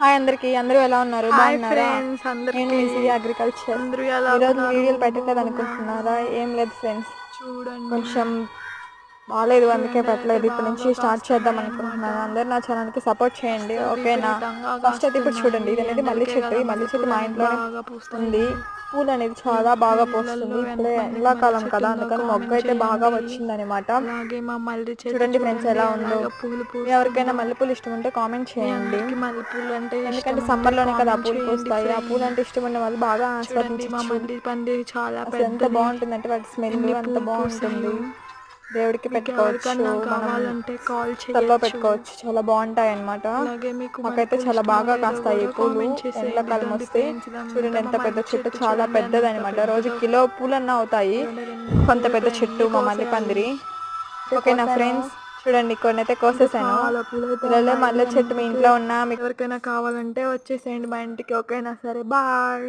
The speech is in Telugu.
హాయ్ అందరికి, అందరూ ఎలా ఉన్నారు? హాయ్ బాగున్నారా? ఫ్రెండ్స్ నేను అందరికి. మీ సిరి అగ్రికల్చర్. అందరూ ఎలా ఈరోజు ఉన్నారు? వీడియోలు పెట్టట్లేదు అనుకుంటున్నారా? బాగున్నారా? ఏం లేదు ఫ్రెండ్స్, చూడండి కొంచెం బాగాలేదు, ఇప్పుడు అందుకే ఎండలు అయితే పెట్టలేదు. ఇప్పటి నుంచి బాగా స్టార్ట్ చేద్దాం కాస్తున్నాయి అన్నమాట. అనుకుంటున్నాను. అందరు నా ఛానల్కి సపోర్ట్ చేయండి, అస్సలు ఓకేనా? విపరీతంగా ఫస్ట్ అయితే ఇప్పుడు చూడండి, కాస్తున్నాయి. ఇది అనేది మల్లె ఎండలకే చెట్టు. కదా ఈ మల్లె చెట్టు మల్లెపూలు మా అనేది ఇంట్లోనే బాగా పూస్తాయి. ఉంది. పూలు అనేది మీ చాలా మీ బాగా ఇళ్ళల్లో పోస్తుంది. ఇప్పుడే ఎంతమందికి మల్లె ఎండాకాలం చెట్టు కదా, ఉందో అందుకని మొగ్గ కామెంట్ అయితే బాగా చేయండి. వచ్చిందనమాట. అలాగే మా మల్లె చెట్టు చూడండి ఫ్రెండ్స్ చూడండి ఎలా ఉందో. ఎలాగ పూలు మీ ఎవరికైనా పూస్తుందో. మల్లెపూలు ఇష్టం ఉంటే కామెంట్ మీ చేయండి. అందరికీ మల్లెపూలు అంటే ఇష్టం ఎందుకంటే ఉంటే సమ్మర్లోనే కదా ఆ కామెంట్ పూలు చేయండి పూస్తాయి. ఆ పూలు అంటే ఫ్రెండ్స్. ఇష్టం ఉన్న వాళ్ళు బాగా చూడండి మా ఆస్వాదించవచ్చు. మల్లి పందిరి చాలా అసలు ఎంత పెద్దది. బాగుంటుందంటే వాటి స్మెల్ ఎన్ని అంత పూలు బాగుంటుంది. పూసాయో. దేవుడికి మీకు పెట్టుకోవచ్చు, ఎవరికన్నా మనం కావాలంటే కాల్ తల్లో చేయొచ్చు. పెట్టుకోవచ్చు. చాలా బాగుంటాయి అన్నమాట. అలాగే మీకు మాకైతే మల్లెపూలు చాలా ఇష్టమో బాగా లేదో కాస్తాయి కూడా ఈ పూలు. కామెంట్ చేసేయండి. ఎండాకాలం ఇదండి వస్తే ఫ్రెండ్స్, చూడండి ఇదంతా మా ఎంత పెద్ద మల్లె చెట్టు, చెట్టు చాలా చూడండి పెద్దది ఎంత అనమాట. రోజు పెద్దదో. కిలో పూలన్నా అవుతాయి. చూడండి రెండు కొంత పెద్ద పూలతో చెట్టు ఎన్ని మా మల్లి కోసేయాలి. పందిరి. ఓకేనా ఫ్రెండ్స్, చూడండి కొన్ని అయితే ఇంకా కోసేసాను. చాలా పూలైతే పిల్లలే ఉన్నాయి. మల్లె చెట్టు మీ అందుకే ఇంట్లో ఉన్నా మీకు ఎవరికైనా కావాలంటే వచ్చేసేయండి మా ఇంటికి. ఓకేనా, సరే బాయ్.